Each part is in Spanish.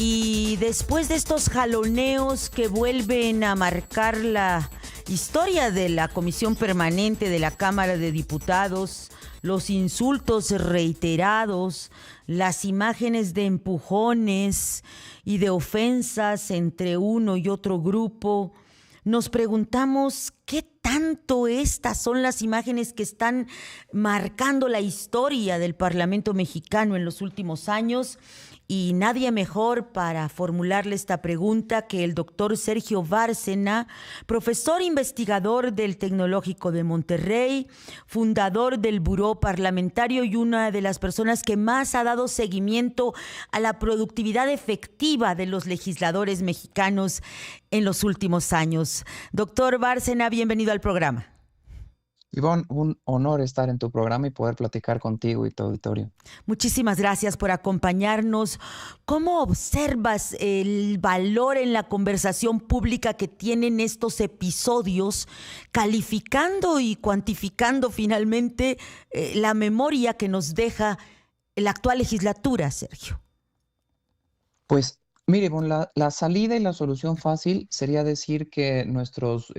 Y después de estos jaloneos que vuelven a marcar la historia de la Comisión Permanente de la Cámara de Diputados, los insultos reiterados, las imágenes de empujones y de ofensas entre uno y otro grupo, nos preguntamos qué tanto estas son las imágenes que están marcando la historia del Parlamento mexicano en los últimos años. Y nadie mejor para formularle esta pregunta que el doctor Sergio Bárcena, profesor investigador del Tecnológico de Monterrey, fundador del Buró Parlamentario y una de las personas que más ha dado seguimiento a la productividad efectiva de los legisladores mexicanos en los últimos años. Doctor Bárcena, bienvenido al programa. Ivonne, un honor estar en tu programa y poder platicar contigo y tu auditorio. Muchísimas gracias por acompañarnos. ¿Cómo observas el valor en la conversación pública que tienen estos episodios, calificando y cuantificando finalmente la memoria que nos deja la actual legislatura, Sergio? Pues, mire, Ivonne, la salida y la solución fácil sería decir que nuestros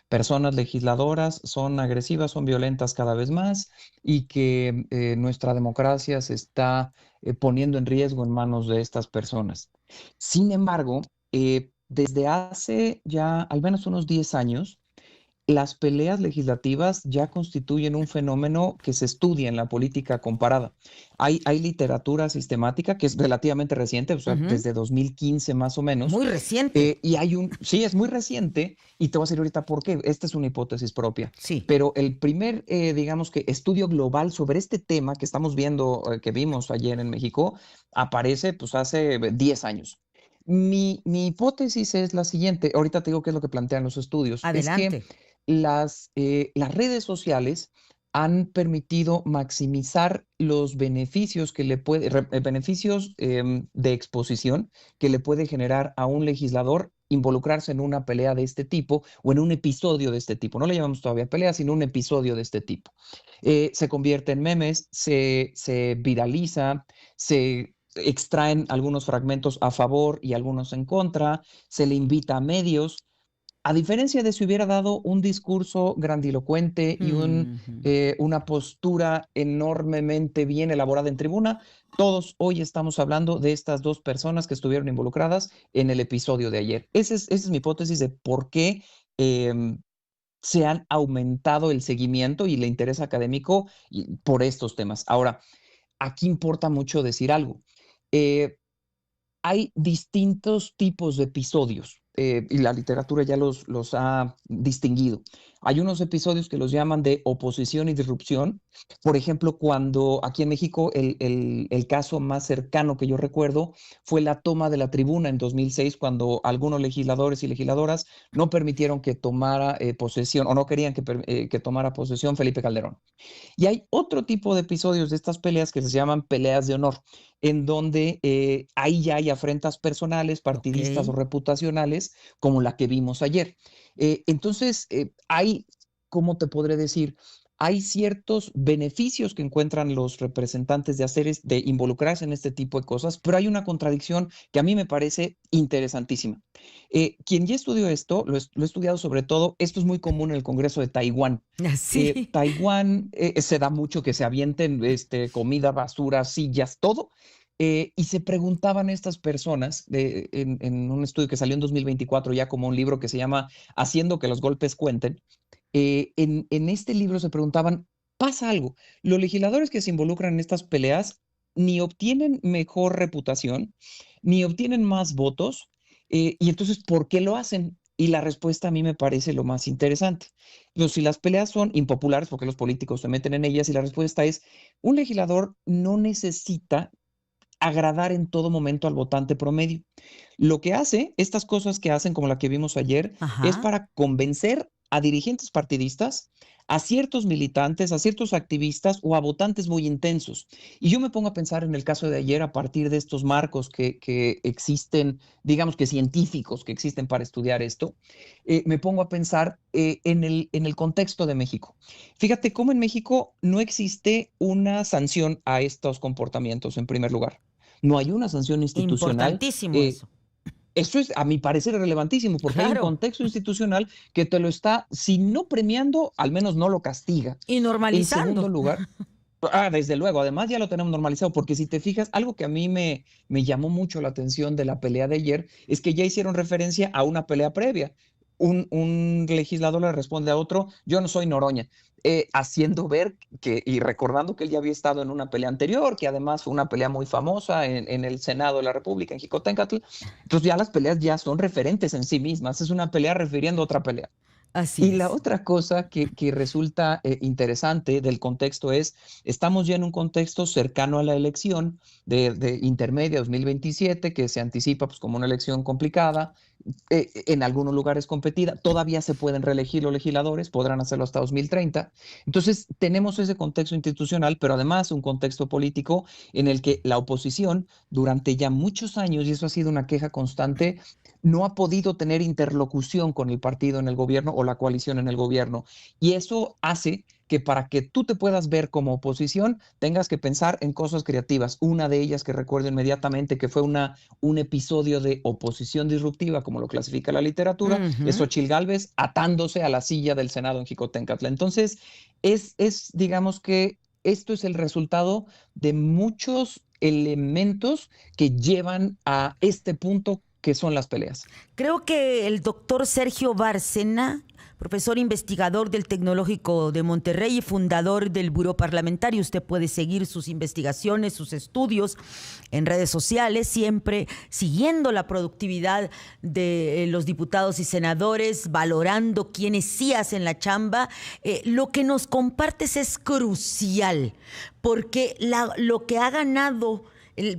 personas legisladoras son agresivas, son violentas cada vez más y que nuestra democracia se está poniendo en riesgo en manos de estas personas. Sin embargo, desde hace ya al menos unos 10 años, las peleas legislativas ya constituyen un fenómeno que se estudia en la política comparada. Hay literatura sistemática que es relativamente reciente, o sea, desde 2015 más o menos. Muy reciente. Sí, es muy reciente, y te voy a decir ahorita por qué. Esta es una hipótesis propia. Sí. Pero el primer, digamos que estudio global sobre este tema que estamos viendo, que vimos ayer en México, aparece pues hace 10 años. Mi hipótesis es la siguiente. Ahorita te digo qué es lo que plantean los estudios. Adelante. Es que las redes sociales han permitido maximizar los beneficios que beneficios de exposición que le puede generar a un legislador involucrarse en una pelea de este tipo o en un episodio de este tipo. No le llamamos todavía pelea, sino un episodio de este tipo. Se convierte en memes, se viraliza, se extraen algunos fragmentos a favor y algunos en contra, se le invita a medios. A diferencia de si hubiera dado un discurso grandilocuente y una postura enormemente bien elaborada en tribuna, todos hoy estamos hablando de estas dos personas que estuvieron involucradas en el episodio de ayer. Esa es mi hipótesis de por qué se han aumentado el seguimiento y el interés académico por estos temas. Ahora, aquí importa mucho decir algo. Hay distintos tipos de episodios y la literatura ya los ha distinguido. Hay unos episodios que los llaman de oposición y disrupción. Por ejemplo, cuando aquí en México el caso más cercano que yo recuerdo fue la toma de la tribuna en 2006, cuando algunos legisladores y legisladoras no permitieron que tomara posesión o no querían que tomara posesión Felipe Calderón. Y hay otro tipo de episodios de estas peleas que se llaman peleas de honor, en donde ahí ya hay afrentas personales, partidistas o reputacionales, como la que vimos ayer. Entonces, hay, ¿cómo te podré decir? Hay ciertos beneficios que encuentran los representantes de involucrarse en este tipo de cosas, pero hay una contradicción que a mí me parece interesantísima. Quien ya estudió esto, lo he estudiado sobre todo, esto es muy común en el Congreso de Taiwán. Sí. Taiwán se da mucho que se avienten comida, basura, sillas, todo. Y se preguntaban estas personas en un estudio que salió en 2024 ya como un libro que se llama Haciendo que los golpes cuenten. En este libro se preguntaban, pasa algo, los legisladores que se involucran en estas peleas ni obtienen mejor reputación, ni obtienen más votos, y entonces, ¿por qué lo hacen? Y la respuesta a mí me parece lo más interesante. Pero si las peleas son impopulares, ¿por qué los políticos se meten en ellas? Y la respuesta es, un legislador no necesita agradar en todo momento al votante promedio. Lo que hace, estas cosas que hacen, como la que vimos ayer, es para convencer a dirigentes partidistas, a ciertos militantes, a ciertos activistas o a votantes muy intensos. Y yo me pongo a pensar en el caso de ayer a partir de estos marcos que existen, digamos que científicos que existen para estudiar esto, me pongo a pensar en el contexto de México. Fíjate cómo en México no existe una sanción a estos comportamientos, en primer lugar. no hay una sanción institucional. Importantísimo eso. Eso es, a mi parecer, relevantísimo, porque hay un Claro. contexto institucional que te lo está, si no premiando, al menos no lo castiga. Y En segundo normalizando. lugar, desde luego, además ya lo tenemos normalizado, porque si te fijas, algo que a mí me llamó mucho la atención de la pelea de ayer es que ya hicieron referencia a una pelea previa. Un legislador le responde a otro, yo no soy Noroña, haciendo ver que, y recordando que él ya había estado en una pelea anterior, que además fue una pelea muy famosa en el Senado de la República, en Jicotencatl. Entonces ya las peleas ya son referentes en sí mismas, es una pelea refiriendo a otra pelea. Así Y la es. otra cosa que resulta interesante del contexto es, estamos ya en un contexto cercano a la elección de intermedia 2027, que se anticipa pues, como una elección complicada, en algunos lugares competida, todavía se pueden reelegir los legisladores, podrán hacerlo hasta 2030. Entonces, tenemos ese contexto institucional, pero además un contexto político en el que la oposición durante ya muchos años, y eso ha sido una queja constante, no ha podido tener interlocución con el partido en el gobierno o la coalición en el gobierno. Y eso hace que para que tú te puedas ver como oposición, tengas que pensar en cosas creativas. Una de ellas que recuerdo inmediatamente que fue un episodio de oposición disruptiva, como lo clasifica la literatura, es Ujú. Xochitl Gálvez atándose a la silla del Senado en Jicotencatl. Entonces, digamos que esto es el resultado de muchos elementos que llevan a este punto que son las peleas. Creo que el doctor Sergio Bárcena, profesor investigador del Tecnológico de Monterrey y fundador del Buró Parlamentario, usted puede seguir sus investigaciones, sus estudios en redes sociales, siempre siguiendo la productividad de los diputados y senadores, valorando quienes sí hacen la chamba. Lo que nos compartes es crucial, porque lo que ha ganado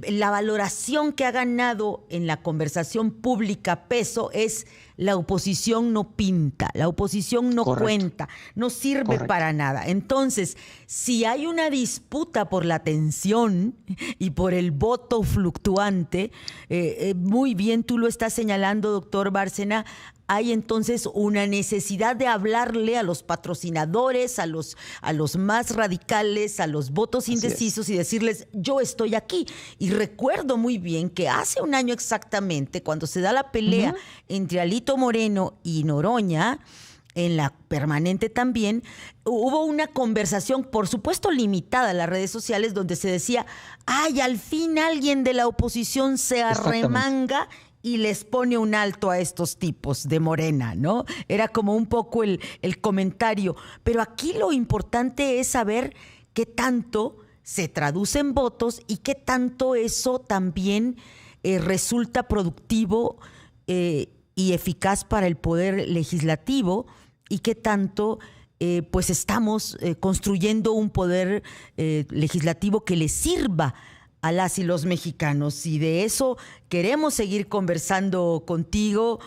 la valoración que ha ganado en la conversación pública peso es la oposición no pinta, la oposición no Correcto, cuenta, no sirve correcto. para nada. Entonces, si hay una disputa por la atención y por el voto fluctuante, muy bien tú lo estás señalando, doctor Bárcena, hay entonces una necesidad de hablarle a los patrocinadores, a los más radicales, a los votos Así es. indecisos y decirles, yo estoy aquí. Y recuerdo muy bien que hace un año exactamente, cuando se da la pelea Ujú. entre Alito Moreno y Noroña, en la permanente también, hubo una conversación, por supuesto limitada en las redes sociales, donde se decía, ay, al fin alguien de la oposición se Exactamente. arremanga y les pone un alto a estos tipos de Morena, ¿no? Era como un poco el comentario. Pero aquí lo importante es saber qué tanto se traduce en votos y qué tanto eso también resulta productivo y eficaz para el poder legislativo y qué tanto pues estamos construyendo un poder legislativo que le sirva a las y los mexicanos. Y de eso queremos seguir conversando contigo,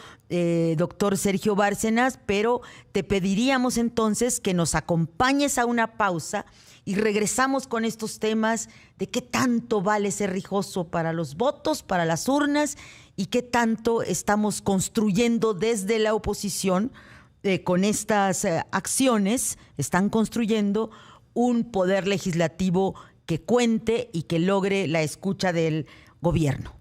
doctor Sergio Bárcenas, pero te pediríamos entonces que nos acompañes a una pausa y regresamos con estos temas de qué tanto vale ser rijoso para los votos, para las urnas y qué tanto estamos construyendo desde la oposición con estas acciones, están construyendo un poder legislativo que cuente y que logre la escucha del gobierno.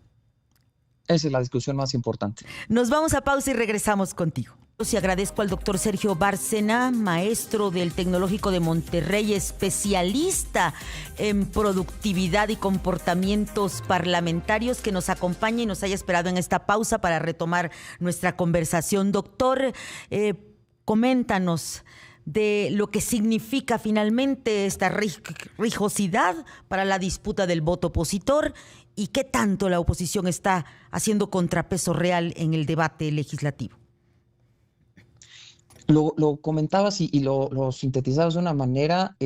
Esa es la discusión más importante. Nos vamos a pausa y regresamos contigo. Y agradezco al doctor Sergio Bárcena, maestro del Tecnológico de Monterrey, especialista en productividad y comportamientos parlamentarios, que nos acompañe y nos haya esperado en esta pausa para retomar nuestra conversación. Doctor, coméntanos de lo que significa finalmente esta rijosidad para la disputa del voto opositor y qué tanto la oposición está haciendo contrapeso real en el debate legislativo. Lo comentabas y lo sintetizabas de una manera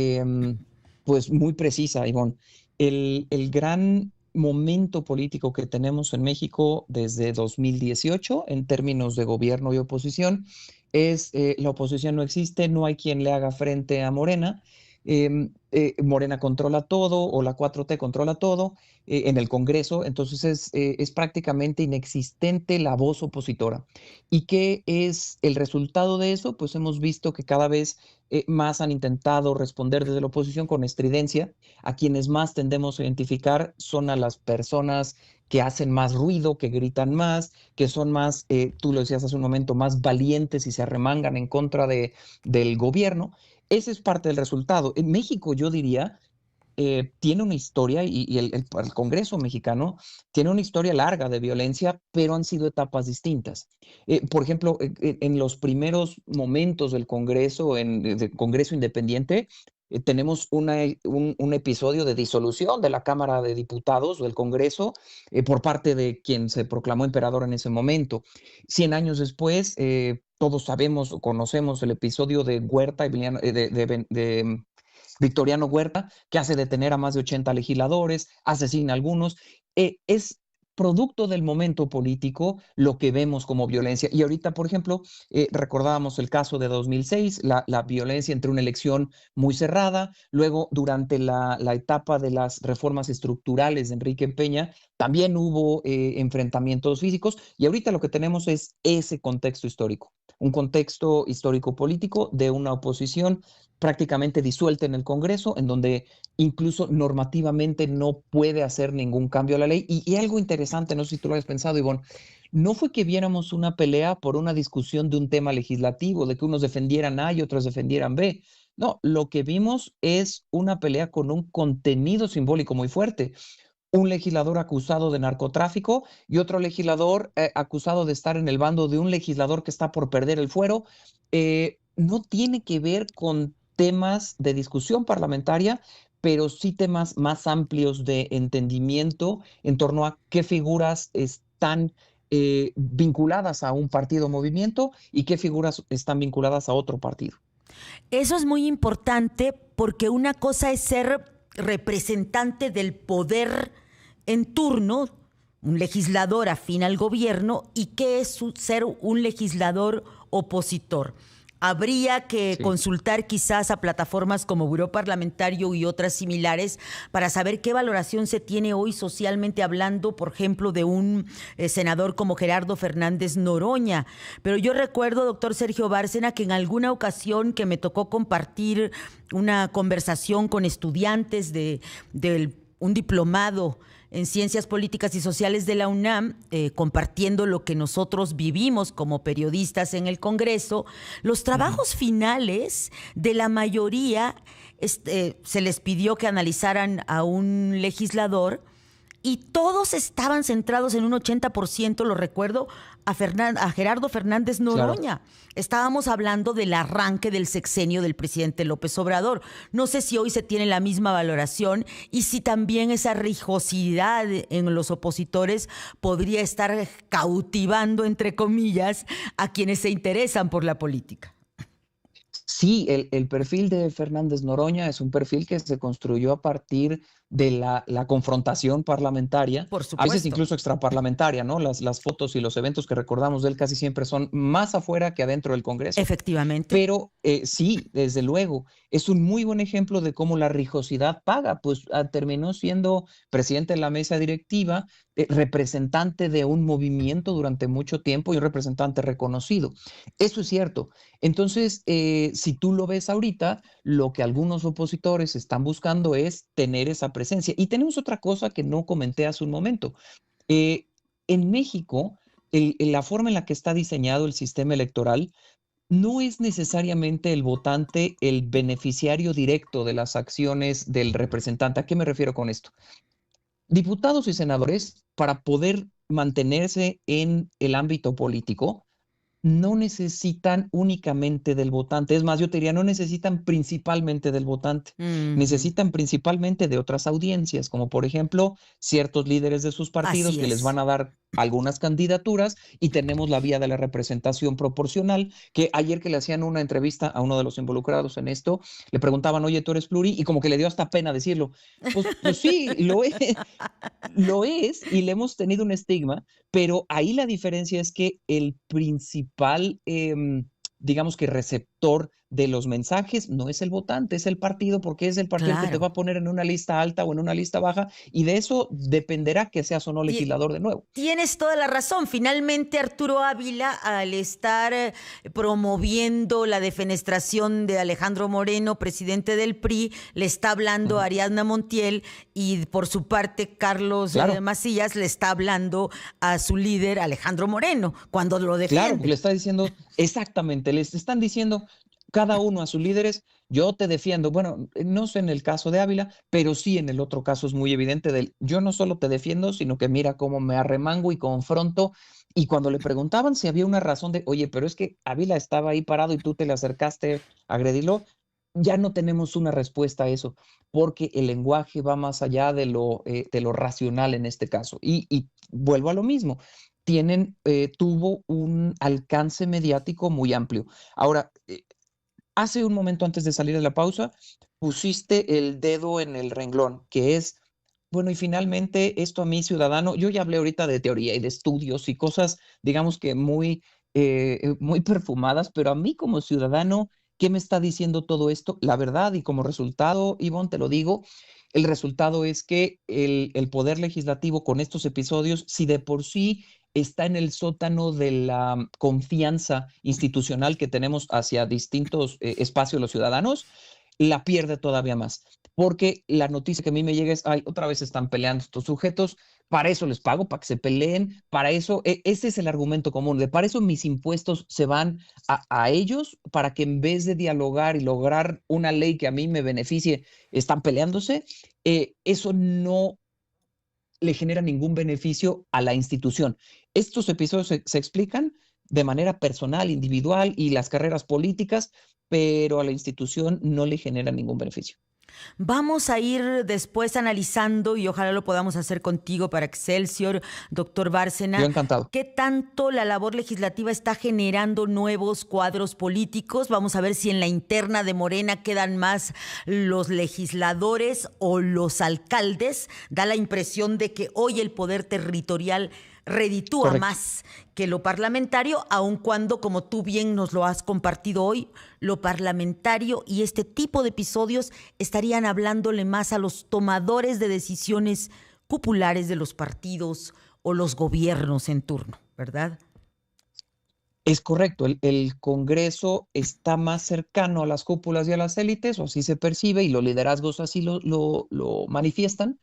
pues muy precisa, Ivonne. El gran momento político que tenemos en México desde 2018 en términos de gobierno y oposición es la oposición no existe, no hay quien le haga frente a Morena Morena controla todo o la 4T controla todo en el Congreso, entonces es prácticamente inexistente la voz opositora. ¿Y qué es el resultado de eso? Pues hemos visto que cada vez más han intentado responder desde la oposición con estridencia. A quienes más tendemos a identificar son a las personas que hacen más ruido, que gritan más, que son más, tú lo decías hace un momento, más valientes y se arremangan en contra del gobierno. Ese es parte del resultado. En México, yo diría, tiene una historia, y el Congreso mexicano tiene una historia larga de violencia, pero han sido etapas distintas. Por ejemplo, en los primeros momentos del Congreso, del Congreso Independiente, tenemos un episodio de disolución de la Cámara de Diputados del Congreso por parte de quien se proclamó emperador en ese momento. 100 años después, todos sabemos o conocemos el episodio de Huerta, de Victoriano Huerta, que hace detener a más de 80 legisladores, asesina a algunos. Es producto del momento político lo que vemos como violencia. Y ahorita, por ejemplo, recordábamos el caso de 2006, la violencia entre una elección muy cerrada, luego durante la etapa de las reformas estructurales de Enrique Peña, también hubo enfrentamientos físicos, y ahorita lo que tenemos es ese contexto histórico, un contexto histórico-político de una oposición prácticamente disuelta en el Congreso, en donde incluso normativamente no puede hacer ningún cambio a la ley. Y algo interesante, no sé si tú lo has pensado, Ivonne, no fue que viéramos una pelea por una discusión de un tema legislativo, de que unos defendieran A y otros defendieran B. No, lo que vimos es una pelea con un contenido simbólico muy fuerte. Un legislador acusado de narcotráfico y otro legislador acusado de estar en el bando de un legislador que está por perder el fuero. No tiene que ver con temas de discusión parlamentaria, pero sí temas más amplios de entendimiento en torno a qué figuras están vinculadas a un partido o movimiento y qué figuras están vinculadas a otro partido. Eso es muy importante porque una cosa es ser representante del poder en turno, un legislador afín al gobierno, y qué es ser un legislador opositor. Habría que consultar quizás a plataformas como Buró Parlamentario y otras similares para saber qué valoración se tiene hoy socialmente hablando, por ejemplo, de un senador como Gerardo Fernández Noroña. Pero yo recuerdo, doctor Sergio Bárcena, que en alguna ocasión que me tocó compartir una conversación con estudiantes de un diplomado en Ciencias Políticas y Sociales de la UNAM, compartiendo lo que nosotros vivimos como periodistas en el Congreso, los trabajos finales de la mayoría se les pidió que analizaran a un legislador y todos estaban centrados en un 80%, lo recuerdo, a Gerardo Fernández Noroña. Claro. Estábamos hablando del arranque del sexenio del presidente López Obrador. No sé si hoy se tiene la misma valoración y si también esa rijosidad en los opositores podría estar cautivando, entre comillas, a quienes se interesan por la política. Sí, el perfil de Fernández Noroña es un perfil que se construyó a partir de la confrontación parlamentaria, por supuesto, a veces incluso extraparlamentaria, ¿no? Las fotos y los eventos que recordamos de él casi siempre son más afuera que adentro del Congreso. Efectivamente. Pero sí, desde luego, es un muy buen ejemplo de cómo la rijosidad paga, pues terminó siendo presidente de la mesa directiva, representante de un movimiento durante mucho tiempo y un representante reconocido. Eso es cierto. Entonces, si tú lo ves ahorita, lo que algunos opositores están buscando es tener esa presencia. Y tenemos otra cosa que no comenté hace un momento. En México, la forma en la que está diseñado el sistema electoral no es necesariamente el votante el beneficiario directo de las acciones del representante. ¿A qué me refiero con esto? Diputados y senadores, para poder mantenerse en el ámbito político, no necesitan únicamente del votante. Es más, yo te diría, no necesitan principalmente del votante. Necesitan principalmente de otras audiencias, como por ejemplo, ciertos líderes de sus partidos que les van a dar algunas candidaturas, y tenemos la vía de la representación proporcional, que ayer que le hacían una entrevista a uno de los involucrados en esto, le preguntaban, oye, ¿tú eres pluri? Y como que le dio hasta pena decirlo. Pues sí, lo es, y le hemos tenido un estigma, pero ahí la diferencia es que el principal, digamos que receptor de los mensajes no es el votante, es el partido, porque es el partido que te va a poner en una lista alta o en una lista baja, y de eso dependerá que seas o no legislador de nuevo. Tienes toda la razón. Finalmente, Arturo Ávila, al estar promoviendo la defenestración de Alejandro Moreno, presidente del PRI, le está hablando a Ariadna Montiel, y por su parte Carlos Macías le está hablando a su líder Alejandro Moreno cuando lo defiende. Claro, le está diciendo exactamente, les están diciendo cada uno a sus líderes: yo te defiendo. Bueno, no sé en el caso de Ávila, pero sí en el otro caso es muy evidente del yo no solo te defiendo, sino que mira cómo me arremango y confronto. Y cuando le preguntaban si había una razón de, oye, pero es que Ávila estaba ahí parado y tú te le acercaste a agredirlo, ya no tenemos una respuesta a eso, porque el lenguaje va más allá de lo racional en este caso. Y vuelvo a lo mismo, tuvo un alcance mediático muy amplio. Ahora, hace un momento antes de salir de la pausa, pusiste el dedo en el renglón, que es, bueno, y finalmente esto a mí, ciudadano, yo ya hablé ahorita de teoría y de estudios y cosas, digamos que muy perfumadas, pero a mí como ciudadano, ¿qué me está diciendo todo esto? La verdad, y como resultado, Ivonne, te lo digo, el resultado es que el Poder Legislativo con estos episodios, si de por sí está en el sótano de la confianza institucional que tenemos hacia distintos espacios los ciudadanos, la pierde todavía más. Porque la noticia que a mí me llega es, ay, otra vez están peleando estos sujetos, para eso les pago, para que se peleen, para eso, ese es el argumento común, de para eso mis impuestos se van a ellos, para que en vez de dialogar y lograr una ley que a mí me beneficie, están peleándose. Eso no le genera ningún beneficio a la institución. Estos episodios se explican de manera personal, individual, y las carreras políticas, pero a la institución no le genera ningún beneficio. Vamos a ir después analizando, y ojalá lo podamos hacer contigo para Excelsior, doctor Bárcena. Yo encantado. ¿Qué tanto la labor legislativa está generando nuevos cuadros políticos? Vamos a ver si en la interna de Morena quedan más los legisladores o los alcaldes. Da la impresión de que hoy el poder territorial reditúa más que lo parlamentario, aun cuando, como tú bien nos lo has compartido hoy, lo parlamentario y este tipo de episodios estarían hablándole más a los tomadores de decisiones cupulares de los partidos o los gobiernos en turno, ¿verdad? Es correcto, el Congreso está más cercano a las cúpulas y a las élites, o así se percibe, y los liderazgos así lo manifiestan,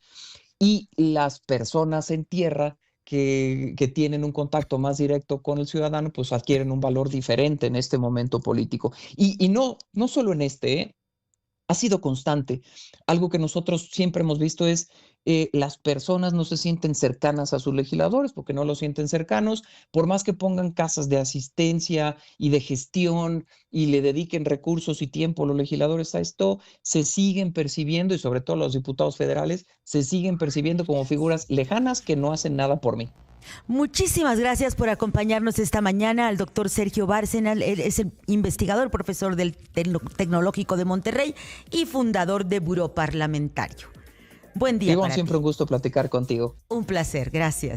y las personas en tierra que tienen un contacto más directo con el ciudadano, pues adquieren un valor diferente en este momento político. Y no solo en este, ha sido constante. Algo que nosotros siempre hemos visto es las personas no se sienten cercanas a sus legisladores porque no los sienten cercanos, por más que pongan casas de asistencia y de gestión y le dediquen recursos y tiempo a los legisladores a esto, se siguen percibiendo, y sobre todo los diputados federales, se siguen percibiendo como figuras lejanas que no hacen nada por mí. Muchísimas gracias por acompañarnos esta mañana al doctor Sergio Bárcena. Él es el investigador, profesor del Tecnológico de Monterrey y fundador de Buró Parlamentario. Buen día. Ivonne, siempre un gusto platicar contigo. Un placer, gracias.